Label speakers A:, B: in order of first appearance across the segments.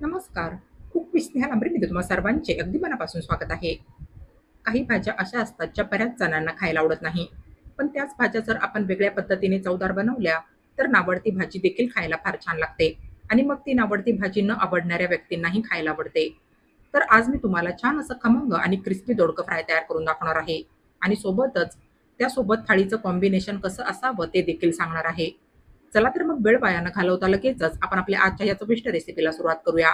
A: नमस्कार. कुक ह्या नम्रतेने तुम्हा सर्वांचे अगदी मनापासून स्वागत आहे. काही भाज्या अशा असतात ज्या बऱ्याच जणांना खायला आवडत नाही. पण त्याच भाज्या जर आपण वेगळ्या पद्धतीने चवदार बनवल्या, तर नावडती भाजी देखील खायला फार छान लागते आणि मग ती नावडती भाजी न आवडणाऱ्या व्यक्तींनाही खायला आवडते. तर आज मी तुम्हाला छान असं खमंग आणि क्रिस्पी दोडकं फ्राय तयार करून दाखवणार आहे आणि सोबतच त्यासोबत थाळीचं कॉम्बिनेशन कसं असावं ते देखील सांगणार आहे. चला तर मग वेळ वाया न घालवता लगेचच आपण आपल्या आजच्या या चविष्ट रेसिपीला सुरुवात करूया.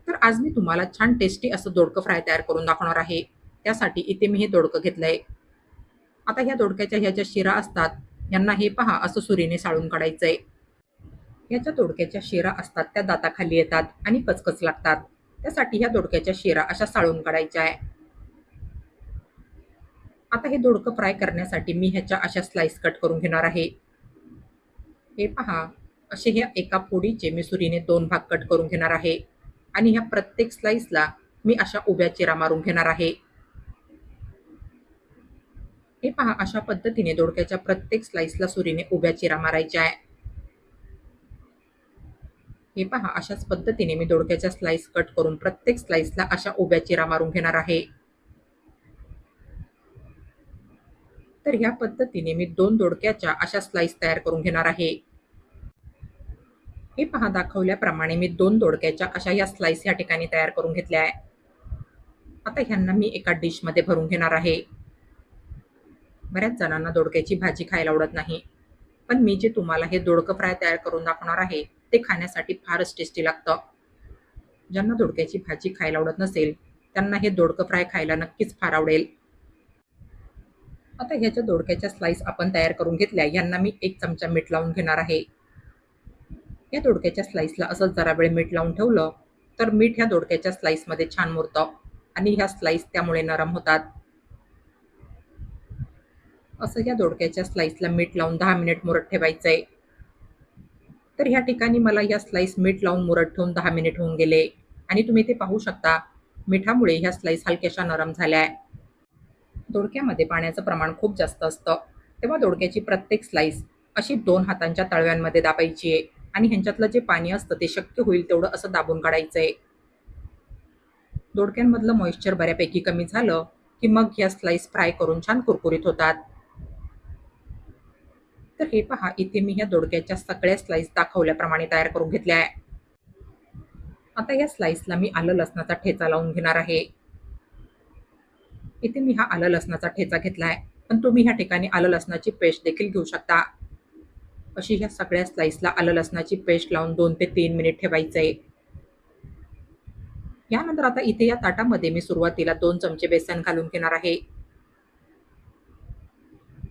A: तर आज मी तुम्हाला छान टेस्टी असं दोडकं फ्राय तयार करून दाखवणार आहे. त्यासाठी इथे मी हे दोडकं घेतलंय. आता ह्या दोडक्याच्या ह्या ज्या शिरा असतात, यांना हे पहा असं सुरीने साळून काढायचंय. ह्या ज्या दोडक्याच्या शिरा असतात त्या दाताखाली येतात आणि कचकच लागतात. त्यासाठी ह्या दोडक्याच्या शिरा अशा साळून काढायच्या आहे. आता हे दोडकं फ्राय करण्यासाठी मी ह्याच्या अशा स्लाइस कट करून घेणार आहे. हे पहा, असे ह्या एका फोडीचे मी सुरीने 2 भाग कट करून घेणार आहे आणि ह्या प्रत्येक स्लाइसला मी अशा उभ्या चिरा मारून घेणार आहे. हे पहा, अशा पद्धतीने दोडक्याच्या प्रत्येक स्लाइसला सुरीने उभ्या चिरा मारायच्या आहे. हे पहा, अशाच पद्धतीने मी दोडक्याच्या स्लाइस कट करून प्रत्येक स्लाइसला अशा उभ्या चिरा मारून घेणार आहे. तर ह्या पद्धतीने मी 2 दोडक्याच्या अशा स्लाइस तयार करून घेणार आहे. हे पहा, दाखवल्याप्रमाणे मी 2 दोडक्याच्या अशा या स्लाइस या ठिकाणी तयार करून घेतल्या आहे. आता ह्यांना मी एका डिशमध्ये भरून घेणार आहे. बऱ्याच जणांना दोडक्याची भाजी खायला आवडत नाही. पण मी जे तुम्हाला हे दोडकं फ्राय तयार करून दाखवणार आहे, ते खाण्यासाठी फारच टेस्टी लागतं. ज्यांना दोडक्याची भाजी खायला आवडत नसेल, त्यांना हे दोडकं फ्राय खायला नक्कीच फार आवडेल. आता ह्याच्या दोडक्याच्या स्लाइस आपण तयार करून घेतल्या. यांना मी 1 चमचा मीठ लावून घेणार आहे. या दोडक्याच्या स्लाइसला असं जरा वेळ मीठ लावून ठेवलं, तर मीठ ह्या दोडक्याच्या स्लाइसमध्ये छान मुरतं आणि ह्या स्लाइस त्यामुळे नरम होतात. असं ह्या दोडक्याच्या स्लाइसला मीठ लावून 10 मिनिट मुरत ठेवायचंय. तर ह्या ठिकाणी मला या स्लाइस मीठ लावून मुरत ठेवून 10 मिनिट होऊन गेले आणि तुम्ही ते पाहू शकता, मिठामुळे ह्या स्लाइस हलक्याशा नरम झाल्या. दोडक्यामध्ये पाण्याचं प्रमाण खूप जास्त असतं, तेव्हा दोडक्याची प्रत्येक स्लाइस अशी 2 हातांच्या तळव्यांमध्ये दाबायची आहे आणि ह्यांच्यातलं जे पाणी असतं ते शक्य होईल तेवढं असं दाबून काढायचंय. दोडक्यांमधलं मॉइश्चर बऱ्यापैकी कमी झालं, की मग ह्या स्लाइस फ्राय करून छान कुरकुरीत होतात. तर हे पहा, इथे मी ह्या दोडक्याच्या सगळ्या स्लाइस दाखवल्याप्रमाणे तयार करून घेतल्या आहे. आता या स्लाइसला मी आलं लसणाचा ठेचा लावून घेणार आहे. इथे मी हा आलं लसणाचा ठेचा घेतला आहे, पण तुम्ही ह्या ठिकाणी आलं लसणाची पेस्ट देखील घेऊ शकता. अशी ह्या सगळ्या स्लाइसला आलं लसणाची पेस्ट लावून 2 ते 3 मिनिट ठेवायचंय. यानंतर आता इथे या ताटामध्ये मी सुरुवातीला 2 चमचे बेसन घालून घेणार आहे.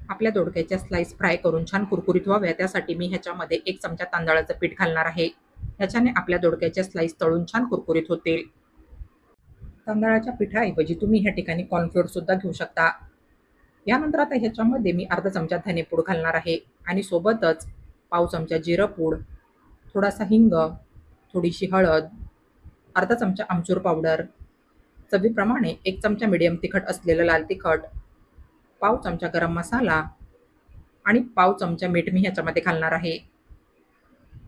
A: आपल्या दोडक्याच्या स्लाइस फ्राय करून छान कुरकुरीत व्हाव्या त्यासाठी मी ह्याच्यामध्ये 1 चमचा तांदळाचं पीठ घालणार आहे. ह्याच्याने आपल्या दोडक्याच्या स्लाइस तळून छान कुरकुरीत होतील. तांदळाच्या पिठाऐवजी तुम्ही ह्या ठिकाणी कॉर्नफ्लोअर सुद्धा घेऊ शकता. यानंतर आता ह्याच्यामध्ये मी अर्धा चमचा धनेपूड घालणार आहे आणि सोबतच पाव चमचा जिरं पूड, थोडासा हिंग, थोडीशी हळद, अर्धा चमचा आमचूर पावडर, चवीप्रमाणे 1 चमचा मीडियम तिखट असलेलं लाल तिखट, पाव चमचा गरम मसाला आणि पाव चमचा मीठ मी ह्याच्यामध्ये घालणार आहे.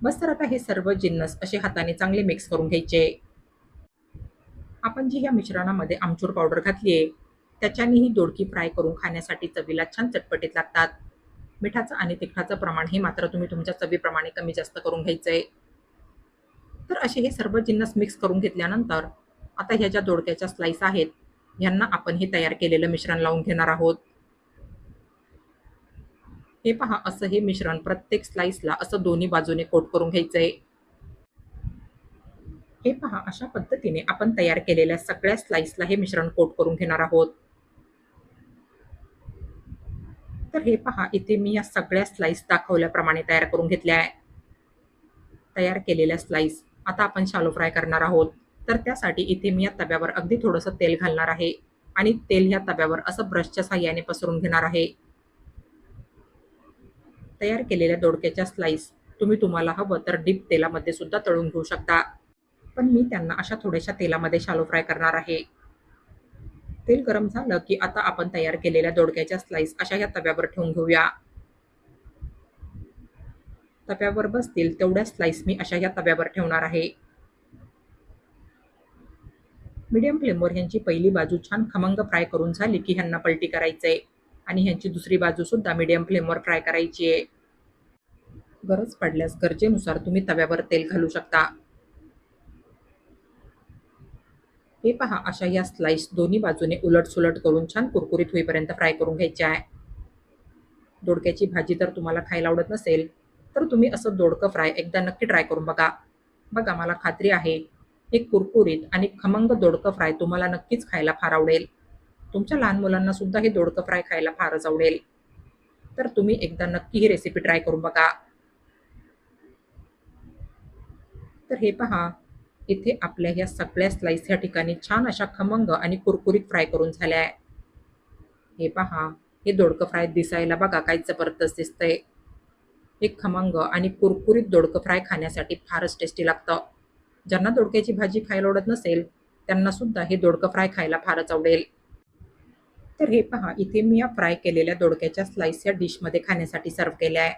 A: बस, तर आता हे सर्व जिन्नस असे हाताने चांगले मिक्स करून घ्यायचे. आपण जी ह्या मिश्रणामध्ये आमचूर पावडर घातली आहे, त्याच्याने ही दोडकी फ्राय करून खाण्यासाठी चवीला छान चटपटीत लागतात. मिठाचं आणि तिखटाचं प्रमाण हे मात्र तुम्ही तुमच्या चवीप्रमाणे कमी जास्त करून घ्यायचंय. तर असे हे सर्व जिन्नस मिक्स करून घेतल्यानंतर आता ह्या ज्या दोडक्याच्या स्लाइस आहेत, ह्यांना आपण हे तयार केलेलं मिश्रण लावून घेणार आहोत. हे पहा, असं हे मिश्रण प्रत्येक स्लाइसला असं दोन्ही बाजूने कोट करून घ्यायचंय. हे पहा, अशा पद्धतीने आपण तयार केलेल्या सगळ्या स्लाइसला हे मिश्रण कोट करून घेणार आहोत. तर हे पहा, इथे मी या सगळ्या स्लाइस दाखवल्याप्रमाणे तयार करून घेतल्या आहे. तयार केलेल्या स्लाइस आता आपण शालो फ्राय करणार आहोत. तर त्यासाठी इथे मी या तव्यावर अगदी थोडंसं तेल घालणार आहे आणि तेल ह्या तव्यावर असं ब्रशच्या साहाय्याने पसरून घेणार आहे. तयार केलेल्या दोडक्याच्या स्लाइस तुम्ही तुम्हाला हवं तर डीप तेलामध्ये सुद्धा तळून घेऊ शकता. पण मी त्यांना अशा थोड्याशा तेलामध्ये शालो फ्राय करणार आहे. तेल गरम झालं की आता आपण तयार केलेल्या दोडक्याच्या स्लाइस अशा या तव्यावर ठेवून घेऊया. तव्यावर बसतील तेवढ्या स्लाइस मी अशा या तव्यावर ठेवणार आहे. मीडियम फ्लेमवर ह्यांची पहिली बाजू छान खमंग फ्राय करून झाली की ह्यांना पलटी करायचंय आणि ह्यांची दुसरी बाजू सुद्धा मीडियम फ्लेमवर फ्राय करायची आहे. गरज पडल्यास गरजेनुसार तुम्ही तव्यावर तेल घालू शकता. हे पहा, अशा या स्लाइस दोन्ही बाजूने उलट-सुलट करून छान कुरकुरीत होईपर्यंत फ्राय करून घ्यायच्या आहे. दोडक्याची भाजी जर तुम्हाला खायला आवडत नसेल, तर तुम्ही असं दोडकं फ्राय एकदा नक्की ट्राय करून बघा. बघा, मला खात्री आहे, हे कुरकुरीत आणि खमंग दोडकं फ्राय तुम्हाला नक्कीच खायला फार आवडेल. तुमच्या लहान मुलांना सुद्धा हे दोडकं फ्राय खायला फारच आवडेल. तर तुम्ही एकदा नक्की ही रेसिपी ट्राय करून बघा. तर हे पहा, इथे आपल्या ह्या सगळ्या स्लाइस या ठिकाणी छान अशा खमंग आणि कुरकुरीत फ्राय करून झाल्या आहे. हे पहा, हे दोडकं फ्राय दिसायला बघा काय जबरदस्त दिसतंय. हे खमंग आणि कुरकुरीत दोडकं फ्राय खाण्यासाठी फारच टेस्टी लागतं. ज्यांना दोडक्याची भाजी खायला आवडत नसेल, त्यांना सुद्धा हे दोडकं फ्राय खायला फारच आवडेल. तर हे पहा, इथे मी या फ्राय केलेल्या दोडक्याच्या स्लाइस या डिशमध्ये खाण्यासाठी सर्व्ह केल्या आहे.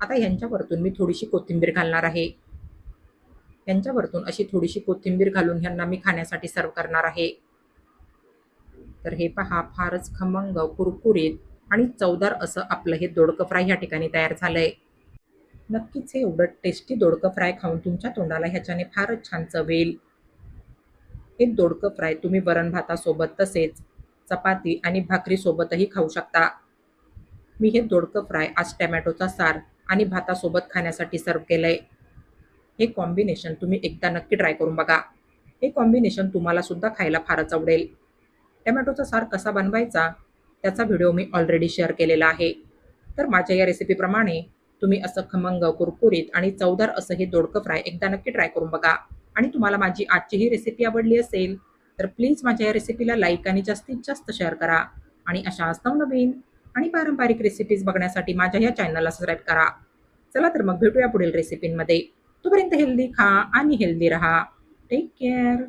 A: आता ह्यांच्यावरतून मी थोडीशी कोथिंबीर घालणार आहे. ह्यांच्यावरतून अशी थोडीशी कोथिंबीर घालून ह्यांना मी खाण्यासाठी सर्व्ह करणार आहे. तर हे पहा, फारच खमंग, कुरकुरीत आणि चवदार असं आपलं हे दोडकं फ्राय ह्या ठिकाणी तयार झालंय. नक्कीच हे एवढं टेस्टी दोडकं फ्राय खाऊन तुमच्या तोंडाला ह्याच्याने फारच छान चव येईल. हे दोडकं फ्राय तुम्ही वरण भातासोबत तसेच चपाती आणि भाकरीसोबतही खाऊ शकता. मी हे दोडकं फ्राय आज टोमॅटोचा सार आणि भातासोबत खाण्यासाठी सर्व्ह केलंय. हे कॉम्बिनेशन तुम्ही एकदा नक्की ट्राय करून बघा. हे कॉम्बिनेशन तुम्हाला सुद्धा खायला फारच आवडेल. टोमॅटोचा सार कसा बनवायचा त्याचा व्हिडिओ मी ऑलरेडी शेअर केलेला आहे. तर माझ्या या रेसिपीप्रमाणे तुम्ही असं खमंग, कुरकुरीत आणि चवदार असं हे दोडकं फ्राय एकदा नक्की ट्राय करून बघा. आणि तुम्हाला माझी आजची ही रेसिपी आवडली असेल, तर प्लीज माझ्या या रेसिपीला लाईक आणि जास्तीत जास्त शेअर करा. आणि अशाच नवनवीन आणि पारंपरिक रेसिपीज बघण्यासाठी माझ्या या चॅनलला सबस्क्राईब करा. चला तर मग भेटूया पुढील रेसिपींमध्ये. तोपर्यंत हेल्दी खा आणि हेल्दी रहा. Take care.